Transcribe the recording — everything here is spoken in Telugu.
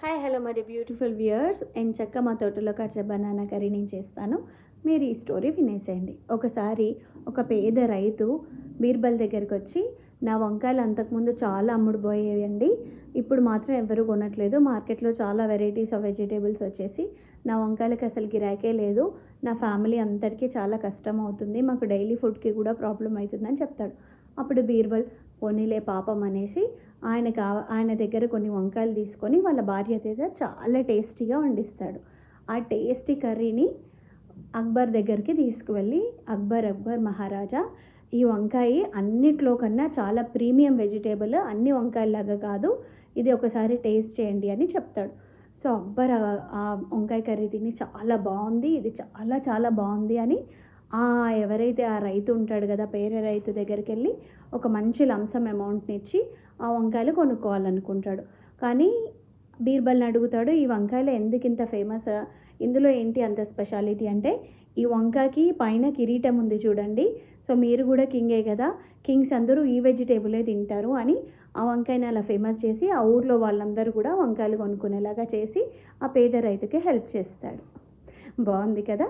హాయ్ హలో మరి బ్యూటిఫుల్ వ్యూయర్స్ ఎంచక్క మా తోటలో కాచే బనానా కర్రీ నేను చేస్తాను. మీరు ఈ స్టోరీ వినేసేయండి. ఒకసారి ఒక పేద రైతు బీర్బల్ దగ్గరికి వచ్చి, నా వంకాయలు అంతకుముందు చాలా అమ్ముడుపోయేవండి, ఇప్పుడు మాత్రం ఎవరు కొనట్లేదు, మార్కెట్లో చాలా వెరైటీస్ ఆఫ్ వెజిటేబుల్స్ వచ్చేసి నా వంకాయలకి అసలు గిరాకే లేదు, నా ఫ్యామిలీ అంతటికీ చాలా కష్టం అవుతుంది, మాకు డైలీ ఫుడ్కి కూడా ప్రాబ్లం అవుతుందని చెప్తాడు. అప్పుడు బీర్బల్ పోనీలే పాపం అనేసి ఆయన దగ్గర కొన్ని వంకాయలు తీసుకొని వాళ్ళ భార్య దగ్గర చాలా టేస్టీగా వండిస్తాడు. ఆ టేస్టీ కర్రీని అక్బర్ దగ్గరికి తీసుకువెళ్ళి, అక్బర్ మహారాజా, ఈ వంకాయ అన్నిట్లో కన్నా చాలా ప్రీమియం వెజిటేబుల్, అన్ని వంకాయలాగా కాదు, ఇది ఒకసారి టేస్ట్ చేయండి అని చెప్తాడు. సో అక్బర్ ఆ వంకాయ కర్రీ తిని చాలా బాగుంది, ఇది చాలా చాలా బాగుంది అని ఎవరైతే ఆ రైతు ఉంటాడు కదా, పేద రైతు దగ్గరికి వెళ్ళి ఒక మంచి లంసమ్ అమౌంట్ని ఇచ్చి ఆ వంకాయలు కొనుక్కోవాలనుకుంటాడు. కానీ బీర్బల్ని అడుగుతాడు, ఈ వంకాయలు ఎందుకు ఇంత ఫేమస్, ఇందులో ఏంటి అంత స్పెషాలిటీ అంటే, ఈ వంకాయకి పైన కిరీటం ఉంది చూడండి, సో మీరు కూడా కింగే కదా, కింగ్స్ అందరూ ఈ వెజిటేబులే తింటారు అని ఆ వంకాయని అలా ఫేమస్ చేసి ఆ ఊర్లో వాళ్ళందరూ కూడా వంకాయలు కొనుక్కునేలాగా చేసి ఆ పేద రైతుకి హెల్ప్ చేస్తాడు. బాగుంది కదా.